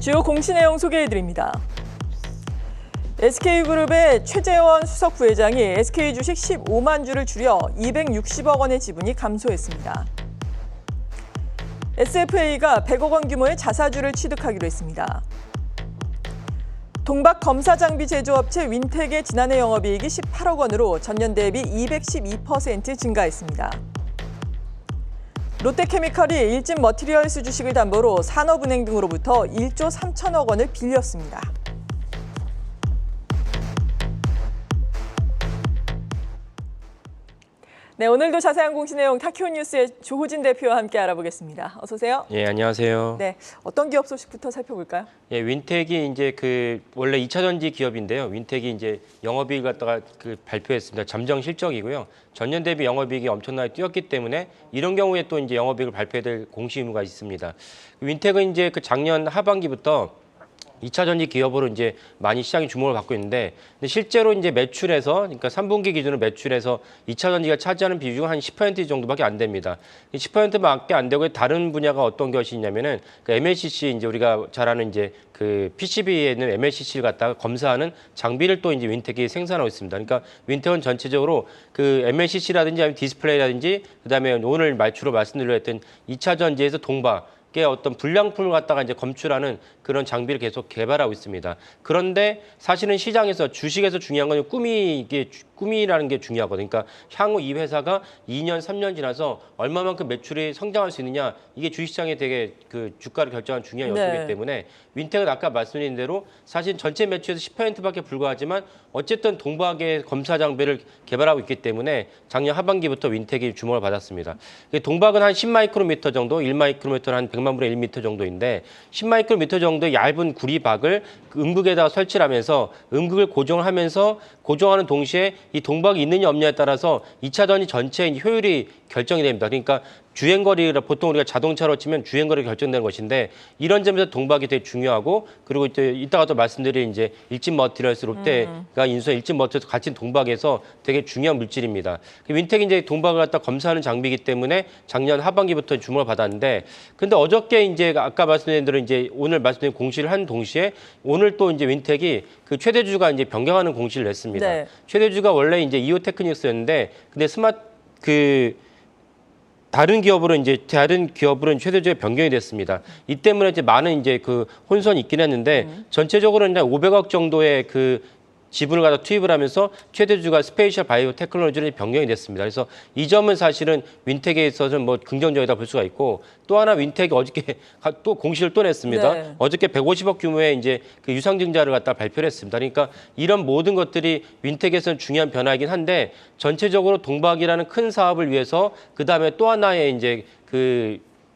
주요 공시 내용 소개해드립니다. SK그룹의 최재원 수석 부회장이 SK 주식 15만 주를 줄여 260억 원의 지분이 감소했습니다. SFA가 100억 원 규모의 자사주를 취득하기로 했습니다. 동박 검사 장비 제조업체 윈텍의 지난해 영업이익이 18억 원으로 전년 대비 212% 증가했습니다. 롯데케미칼이 일진 머티리얼스 주식을 담보로 산업은행 등으로부터 1조 3천억 원을 빌렸습니다. 네, 오늘도 자세한 공시 내용 타키오뉴스의 조호진 대표와 함께 알아보겠습니다. 어서 오세요. 예, 안녕하세요. 네, 어떤 기업 소식부터 살펴볼까요? 예, 윈텍이 이제 원래 2차 전지 기업인데요. 윈텍이 이제 영업이익 갖다가 발표했습니다. 잠정 실적이고요. 전년 대비 영업이익이 엄청나게 뛰었기 때문에 이런 경우에 또 이제 영업이익을 발표해야 될 공시 의무가 있습니다. 윈텍은 이제 작년 하반기부터 2차 전지 기업으로 이제 많이 시장이 주목을 받고 있는데, 근데 실제로 이제 매출에서, 그러니까 3분기 기준으로 매출에서 2차 전지가 차지하는 비중은 한 10% 정도밖에 안 됩니다. 10%밖에 안 되고 다른 분야가 어떤 것이 있냐면은 MLCC, 이제 우리가 잘 아는 이제 PCB에 있는 MLCC를 갖다가 검사하는 장비를 또 이제 윈텍이 생산하고 있습니다. 그러니까 윈텍은 전체적으로 MLCC라든지 아니면 디스플레이라든지 그다음에 오늘 말주로 말씀드렸던 2차 전지에서 동박 어떤 불량품을 갖다가 이제 검출하는 그런 장비를 계속 개발하고 있습니다. 그런데 사실은 시장에서 주식에서 중요한 건 꿈이라는 게 중요하거든요. 그러니까 향후 이 회사가 2년, 3년 지나서 얼마만큼 매출이 성장할 수 있느냐, 이게 주식시장에 되게 주가를 결정하는 중요한 요소이기 때문에 윈텍은 아까 말씀드린 대로 사실 전체 매출에서 10%밖에 불과하지만 어쨌든 동박의 검사 장비를 개발하고 있기 때문에 작년 하반기부터 윈텍이 주목을 받았습니다. 동박은 한 10마이크로미터 정도, 1마이크로미터는 한 100만 분의 1미터 정도인데 10마이크로미터 정도의 얇은 구리박을 음극에다가 설치를 하면서 음극을 고정을 하면서 고정하는 동시에 이 동박이 있느냐 없느냐에 따라서 2차 전지 전체의 효율이 결정이 됩니다. 그러니까 주행거리가 보통 우리가 자동차로 치면 주행거리가 결정되는 것인데 이런 점에서 동박이 되게 중요하고, 그리고 이따가 또 말씀드릴 이제 일진 머티리얼스 롯데가 인수한 일진 머티리얼스 같이 동박에서 되게 중요한 물질입니다. 윈텍이 이제 동박을 갖다 검사하는 장비이기 때문에 작년 하반기부터 주목을 받았는데, 근데 어저께 이제 아까 말씀드린 대로 이제 오늘 말씀드린 공시를 한 동시에 오늘 또 이제 윈텍이 최대주가 이제 변경하는 공시를 냈습니다. 네. 최대주가 원래 이제 이오테크닉스였는데 근데 다른 기업으로 최대주가 변경이 됐습니다. 이 때문에 이제 많은 이제 혼선이 있긴 했는데 전체적으로 이제 500억 정도의 지분을 갖다 투입을 하면서 최대주가 스페이셜 바이오 테크놀로지로 변경이 됐습니다. 그래서 이 점은 사실은 윈텍에 있어서는 뭐 긍정적이다 볼 수가 있고, 또 하나 윈텍이 어저께 또 공시를 또 냈습니다. 네. 어저께 150억 규모의 이제 유상증자를 갖다 발표를 했습니다. 그러니까 이런 모든 것들이 윈텍에서는 중요한 변화이긴 한데 전체적으로 동박이라는 큰 사업을 위해서 그다음에 또 하나의 이제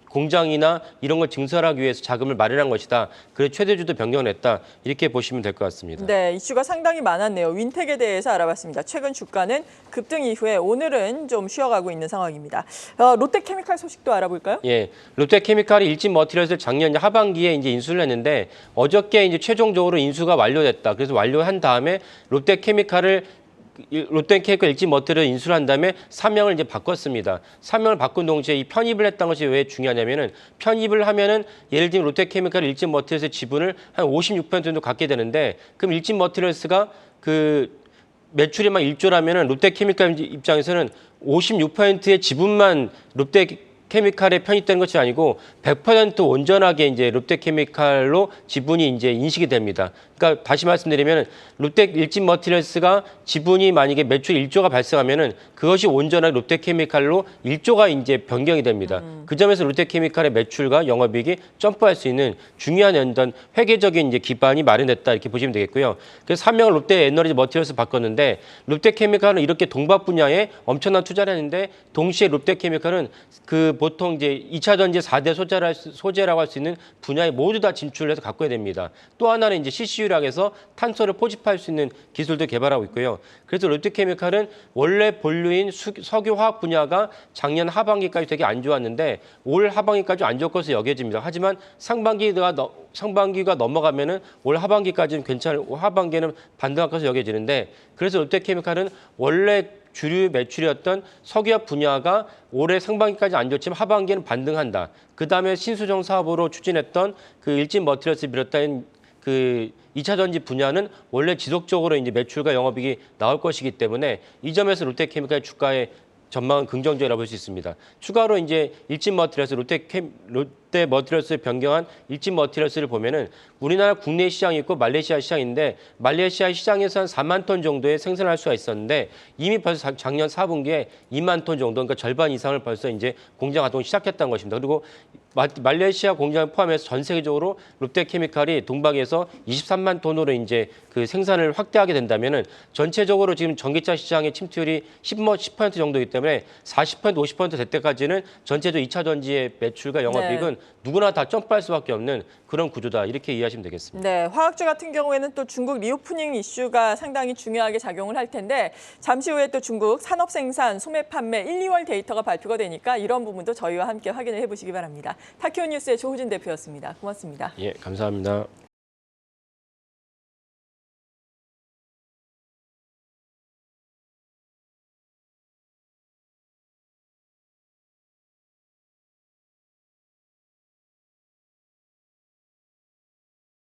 공장이나 이런 걸 증설하기 위해서 자금을 마련한 것이다. 그래서 최대주도 변경을 했다. 이렇게 보시면 될 것 같습니다. 네, 이슈가 상당히 많았네요. 윈텍에 대해서 알아봤습니다. 최근 주가는 급등 이후에 오늘은 좀 쉬어가고 있는 상황입니다. 롯데케미칼 소식도 알아볼까요? 예, 롯데케미칼이 일진 머티리얼스를 작년 하반기에 이제 인수를 했는데 어저께 이제 최종적으로 인수가 완료됐다. 그래서 완료한 다음에 롯데케미칼 일진 머티리얼을 인수를 한 다음에 사명을 이제 바꿨습니다. 사명을 바꾼 동시에 이 편입을 했던 것이 왜 중요하냐면은, 편입을 하면은 예를 들면 롯데케미칼 일진 머티리얼스의 지분을 한 56% 정도 갖게 되는데, 그럼 일진 머티리얼스가 매출이 막 1조라면은 롯데케미칼 입장에서는 56%의 지분만 롯데케미칼에 편입되는 것이 아니고 100% 온전하게 이제 롯데케미칼로 지분이 이제 인식이 됩니다. 그러니까 다시 말씀드리면 롯데 일진 머티리얼스가 지분이 만약에 매출 1조가 발생하면은 그것이 온전하게 롯데케미칼로 1조가 이제 변경이 됩니다. 그 점에서 롯데케미칼의 매출과 영업이익이 점프할 수 있는 중요한 어떤 회계적인 이제 기반이 마련됐다, 이렇게 보시면 되겠고요. 그래서 사명을 롯데 에너지 머티리얼스 바꿨는데, 롯데케미칼은 이렇게 동박 분야에 엄청난 투자를 했는데 동시에 롯데케미칼은 보통 이제 2차 전지 4대 소재라고 할 수 있는 분야에 모두 다 진출을 해서 갖고 됩니다. 또 하나는 이제 CCU라고 해서 탄소를 포집할 수 있는 기술도 개발하고 있고요. 그래서 롯데케미칼은 원래 본류인 석유화학 분야가 작년 하반기까지 되게 안 좋았는데 올 하반기까지 안 좋을 것으로 여겨집니다. 하지만 상반기가 넘어가면은 올 하반기까지는 괜찮을, 하반기에는 반등할 것으로 여겨지는데, 그래서 롯데케미칼은 원래 주류 매출이었던 석유화 분야가 올해 상반기까지 안 좋지만 하반기에는 반등한다. 그다음에 신수정 사업으로 추진했던 그 일진 머티리얼스 비롯한 그 2차 전지 분야는 원래 지속적으로 이제 매출과 영업이익이 나올 것이기 때문에 이 점에서 롯데케미칼 주가의 전망은 긍정적이라고 볼 수 있습니다. 추가로 이제 일진 머티리얼스 롯데 머티리얼스를 변경한 일진 머티리얼스를 보면은 우리나라 국내 시장이 있고 말레이시아 시장인데 말레이시아 시장에서 한 4만 톤 정도의 생산을 할 수가 있었는데 이미 벌써 작년 4분기에 2만 톤 정도, 그러니까 절반 이상을 벌써 이제 공장 활동을 시작했다는 것입니다. 그리고 말레이시아 공장을 포함해서 전 세계적으로 롯데케미칼이 동방에서 23만 톤으로 이제 그 생산을 확대하게 된다면은 전체적으로 지금 전기차 시장의 침투율이 10% 정도이기 때문에 40%, 50% 될 때까지는 전체적 2차 전지의 매출과 영업이익은 누구나 다 점프할 수밖에 없는 그런 구조다. 이렇게 이해하시면 되겠습니다. 네, 화학주 같은 경우에는 또 중국 리오프닝 이슈가 상당히 중요하게 작용을 할 텐데 잠시 후에 또 중국 산업 생산, 소매 판매 1, 2월 데이터가 발표가 되니까 이런 부분도 저희와 함께 확인을 해보시기 바랍니다. 타키오 뉴스의 조호진 대표였습니다. 고맙습니다. 예, 감사합니다.